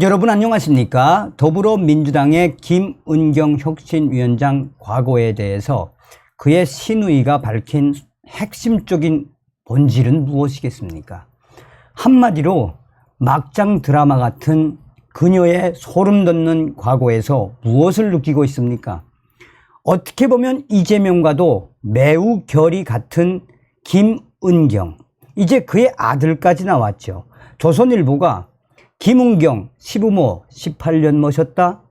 여러분 안녕하십니까? 더불어민주당의 김은경 혁신위원장 과거에 대해서 그의 신의가 밝힌 핵심적인 본질은 무엇이겠습니까? 한마디로 막장 드라마 같은 그녀의 소름 돋는 과거에서 무엇을 느끼고 있습니까? 어떻게 보면 이재명과도 매우 결이 같은 김은경, 이제 그의 아들까지 나왔죠. 조선일보가 김은경 시부모 18년 모셨다,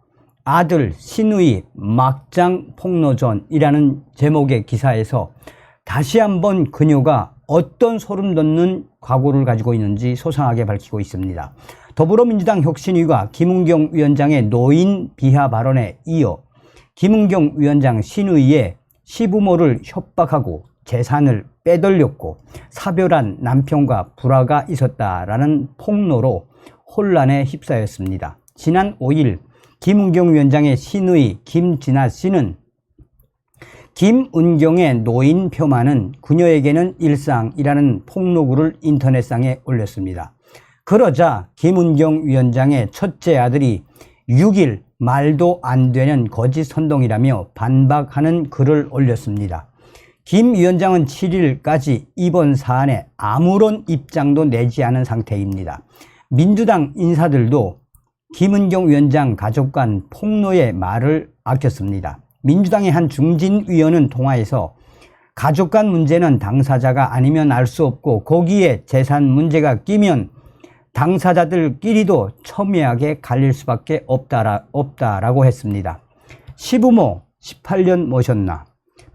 아들 신의 막장 폭로전이라는 제목의 기사에서 다시 한번 그녀가 어떤 소름 돋는 과거를 가지고 있는지 소상하게 밝히고 있습니다. 더불어민주당 혁신위가 김은경 위원장의 노인 비하 발언에 이어 김은경 위원장 신의의 시부모를 협박하고 재산을 빼돌렸고 사별한 남편과 불화가 있었다라는 폭로로 혼란에 휩싸였습니다. 지난 5일 김은경 위원장의 신의 김진아 씨는 김은경의 노인 폄하는 그녀에게는 일상이라는 폭로글을 인터넷상에 올렸습니다. 그러자 김은경 위원장의 첫째 아들이 6일 말도 안 되는 거짓 선동이라며 반박하는 글을 올렸습니다. 김 위원장은 7일까지 이번 사안에 아무런 입장도 내지 않은 상태입니다. 민주당 인사들도 김은경 위원장 가족 간 폭로의 말을 아꼈습니다. 민주당의 한 중진위원은 통화에서 가족 간 문제는 당사자가 아니면 알 수 없고 거기에 재산 문제가 끼면 당사자들끼리도 첨예하게 갈릴 수밖에 없다라고 했습니다. 시부모 18년 모셨나?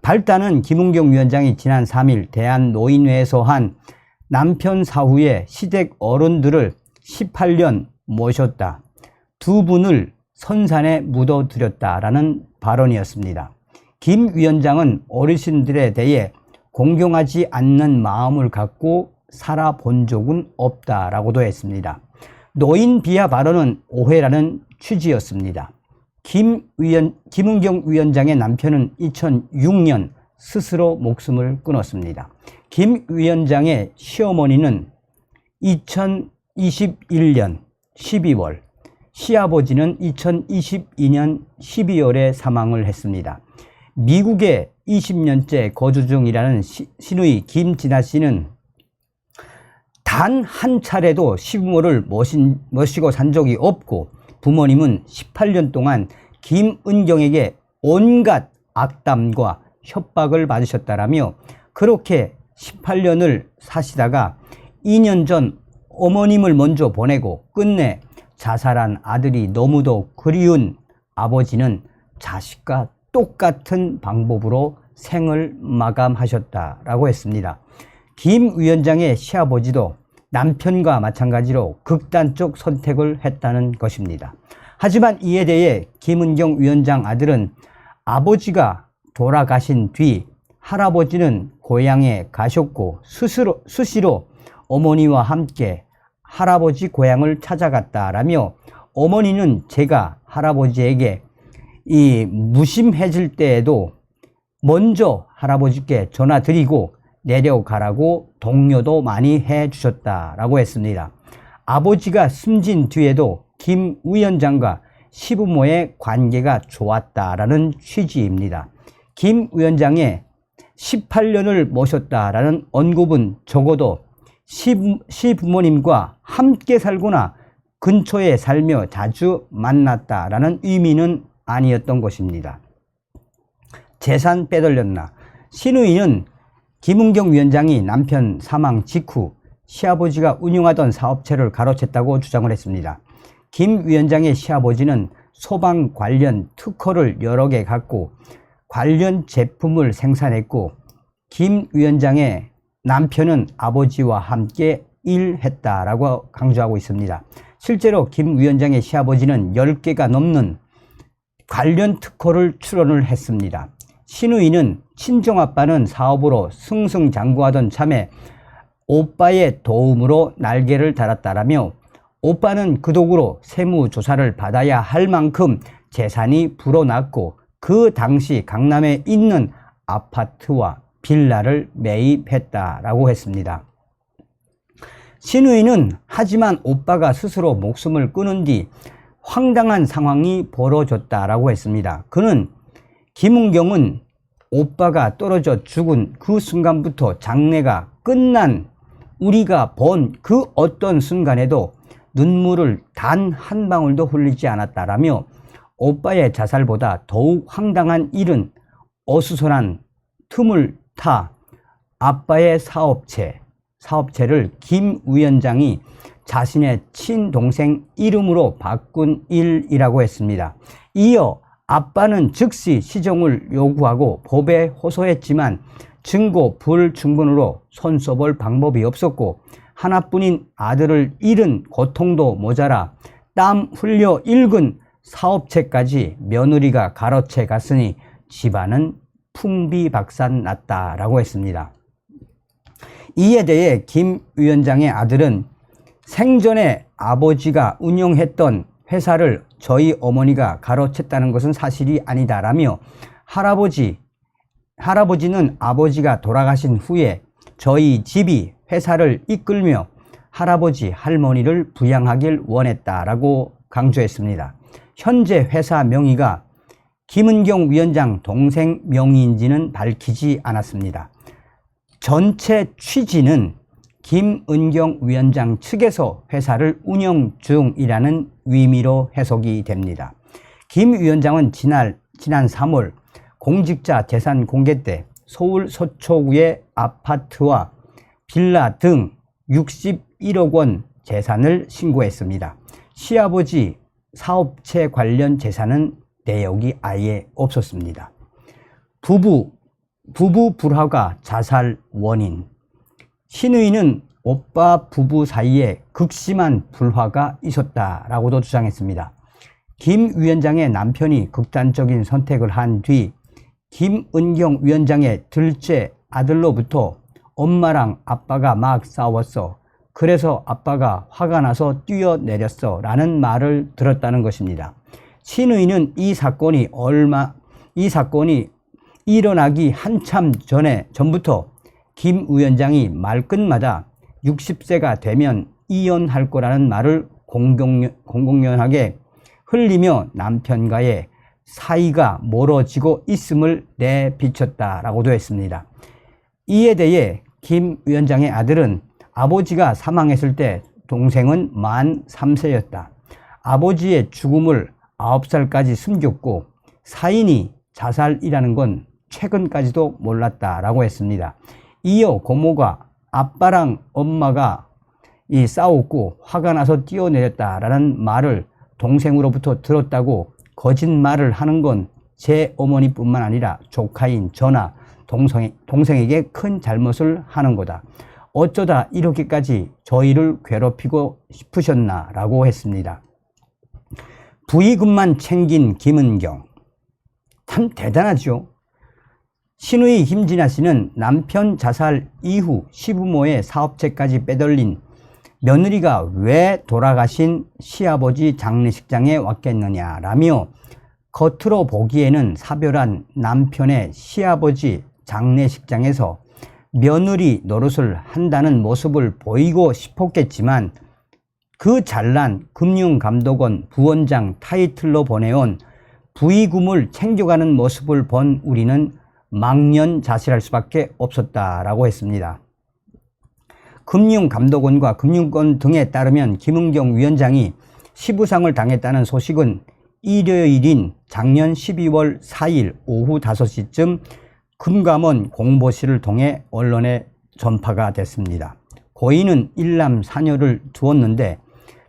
발단은 김은경 위원장이 지난 3일 대한노인회에서 한 남편 사후에 시댁 어른들을 18년 모셨다, 두 분을 선산에 묻어드렸다라는 발언이었습니다. 김 위원장은 어르신들에 대해 공경하지 않는 마음을 갖고 살아본 적은 없다라고도 했습니다. 노인 비하 발언은 오해라는 취지였습니다. 김은경 위원장의 남편은 2006년 스스로 목숨을 끊었습니다. 김 위원장의 시어머니는 2021년 12월, 시아버지는 2022년 12월에 사망을 했습니다. 미국에 20년째 거주 중이라는 신의 김진아 씨는 단 한 차례도 시부모를 모시고 산 적이 없고 부모님은 18년 동안 김은경에게 온갖 악담과 협박을 받으셨다라며 그렇게 18년을 사시다가 2년 전 어머님을 먼저 보내고 끝내 자살한 아들이 너무도 그리운 아버지는 자식과 똑같은 방법으로 생을 마감하셨다라고 했습니다. 김 위원장의 시아버지도 남편과 마찬가지로 극단적 선택을 했다는 것입니다. 하지만 이에 대해 김은경 위원장 아들은 아버지가 돌아가신 뒤 할아버지는 고향에 가셨고 수시로 어머니와 함께 할아버지 고향을 찾아갔다라며 어머니는 제가 할아버지에게 무심해질 때에도 먼저 할아버지께 전화드리고 내려가라고 독려도 많이 해주셨다라고 했습니다. 아버지가 숨진 뒤에도 김 위원장과 시부모의 관계가 좋았다라는 취지입니다. 김 위원장의 18년을 모셨다라는 언급은 적어도 시부모님과 함께 살거나 근처에 살며 자주 만났다라는 의미는 아니었던 것입니다. 재산 빼돌렸나? 신의는 김은경 위원장이 남편 사망 직후 시아버지가 운영하던 사업체를 가로챘다고 주장을 했습니다. 김 위원장의 시아버지는 소방 관련 특허를 여러 개 갖고 관련 제품을 생산했고 김 위원장의 남편은 아버지와 함께 일했다라고 강조하고 있습니다. 실제로 김 위원장의 시아버지는 10개가 넘는 관련 특허를 출원을 했습니다. 신의는 친정아빠는 사업으로 승승장구하던 참에 오빠의 도움으로 날개를 달았다라며 오빠는 그 도구로 세무조사를 받아야 할 만큼 재산이 불어났고 그 당시 강남에 있는 아파트와 빌라를 매입했다라고 했습니다. 신우이는 하지만 오빠가 스스로 목숨을 끊은 뒤 황당한 상황이 벌어졌다라고 했습니다. 그는 김은경은 오빠가 떨어져 죽은 그 순간부터 장례가 끝난 우리가 본 그 어떤 순간에도 눈물을 단 한 방울도 흘리지 않았다라며 오빠의 자살보다 더욱 황당한 일은 어수선한 틈을 타 아빠의 사업체를 김 위원장이 자신의 친동생 이름으로 바꾼 일이라고 했습니다. 이어 아빠는 즉시 시정을 요구하고 법에 호소했지만 증거 불충분으로 손써볼 방법이 없었고 하나뿐인 아들을 잃은 고통도 모자라 땀 흘려 읽은 사업체까지 며느리가 가로채 갔으니 집안은 풍비박산 났다라고 했습니다. 이에 대해 김 위원장의 아들은 생전에 아버지가 운영했던 회사를 저희 어머니가 가로챘다는 것은 사실이 아니다라며 할아버지는 아버지가 돌아가신 후에 저희 집이 회사를 이끌며 할아버지 할머니를 부양하길 원했다라고 강조했습니다. 현재 회사 명의가 김은경 위원장 동생 명의인지는 밝히지 않았습니다. 전체 취지는 김은경 위원장 측에서 회사를 운영 중이라는 의미로 해석이 됩니다. 김 위원장은 지난 3월 공직자 재산 공개 때 서울 서초구의 아파트와 빌라 등 61억 원 재산을 신고했습니다. 시아버지 사업체 관련 재산은 내역이 아예 없었습니다. 부부 불화가 자살 원인. 신우이는 오빠 부부 사이에 극심한 불화가 있었다라고도 주장했습니다. 김 위원장의 남편이 극단적인 선택을 한 뒤 김은경 위원장의 둘째 아들로부터 엄마랑 아빠가 막 싸웠어. 그래서 아빠가 화가 나서 뛰어내렸어. 라는 말을 들었다는 것입니다. 신우이는 이 사건이 일어나기 한참 전부터 김 위원장이 말끝마다 60세가 되면 이혼할 거라는 말을 공공연하게 흘리며 남편과의 사이가 멀어지고 있음을 내비쳤다라고도 했습니다. 이에 대해 김 위원장의 아들은 아버지가 사망했을 때 동생은 만 3세였다. 아버지의 죽음을 9살까지 숨겼고 사인이 자살이라는 건 최근까지도 몰랐다라고 했습니다. 이어 고모가 아빠랑 엄마가 싸웠고 화가 나서 뛰어내렸다라는 말을 동생으로부터 들었다고 거짓말을 하는 건 제 어머니뿐만 아니라 조카인 저나 동생에게 큰 잘못을 하는 거다. 어쩌다 이렇게까지 저희를 괴롭히고 싶으셨나 라고 했습니다. 부의금만 챙긴 김은경. 참 대단하죠. 신우이 김진아 씨는 남편 자살 이후 시부모의 사업체까지 빼돌린 며느리가 왜 돌아가신 시아버지 장례식장에 왔겠느냐라며 겉으로 보기에는 사별한 남편의 시아버지 장례식장에서 며느리 노릇을 한다는 모습을 보이고 싶었겠지만 그 잘난 금융감독원 부원장 타이틀로 보내온 부의금을 챙겨가는 모습을 본 우리는 망연자실할 수밖에 없었다라고 했습니다. 금융감독원과 금융권 등에 따르면 김은경 위원장이 시부상을 당했다는 소식은 일요일인 작년 12월 4일 오후 5시쯤 금감원 공보실을 통해 언론에 전파가 됐습니다. 고인은 일남 사녀를 두었는데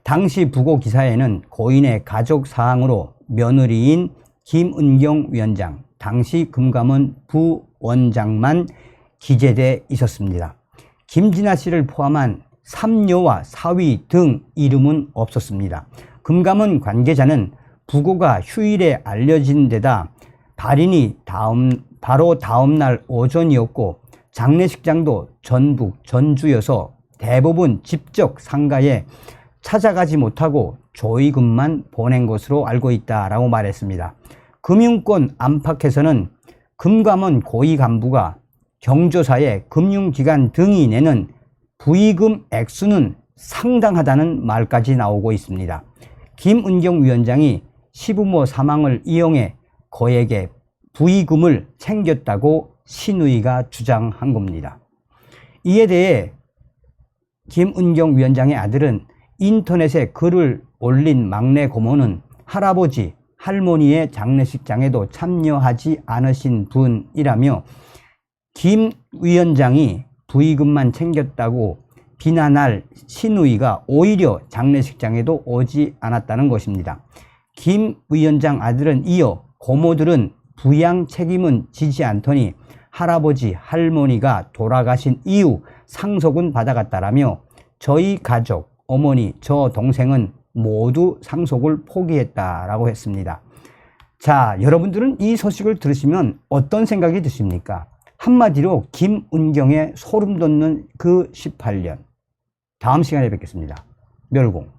당시 부고 기사에는 고인의 가족 사항으로 며느리인 김은경 위원장, 당시 금감원 부원장만 기재돼 있었습니다. 김진아 씨를 포함한 3녀와 사위 등 이름은 없었습니다. 금감원 관계자는 부고가 휴일에 알려진 데다 발인이 바로 다음날 오전이었고 장례식장도 전북 전주여서 대부분 직접 상가에 찾아가지 못하고 조의금만 보낸 것으로 알고 있다라고 말했습니다. 금융권 안팎에서는 금감원 고위 간부가 경조사에 금융기관 등이 내는 부의금 액수는 상당하다는 말까지 나오고 있습니다. 김은경 위원장이 시부모 사망을 이용해 거액의 부의금을 챙겼다고 신우이가 주장한 겁니다. 이에 대해 김은경 위원장의 아들은 인터넷에 글을 올린 막내 고모는 할아버지, 할머니의 장례식장에도 참여하지 않으신 분이라며 김 위원장이 부의금만 챙겼다고 비난할 신우이가 오히려 장례식장에도 오지 않았다는 것입니다. 김 위원장 아들은 이어 고모들은 부양 책임은 지지 않더니 할아버지, 할머니가 돌아가신 이후 상속은 받아갔다라며 저희 가족, 어머니, 저 동생은 모두 상속을 포기했다라고 했습니다. 자, 여러분들은 이 소식을 들으시면 어떤 생각이 드십니까? 한마디로 김은경의 소름 돋는 그 18년. 다음 시간에 뵙겠습니다. 멸공.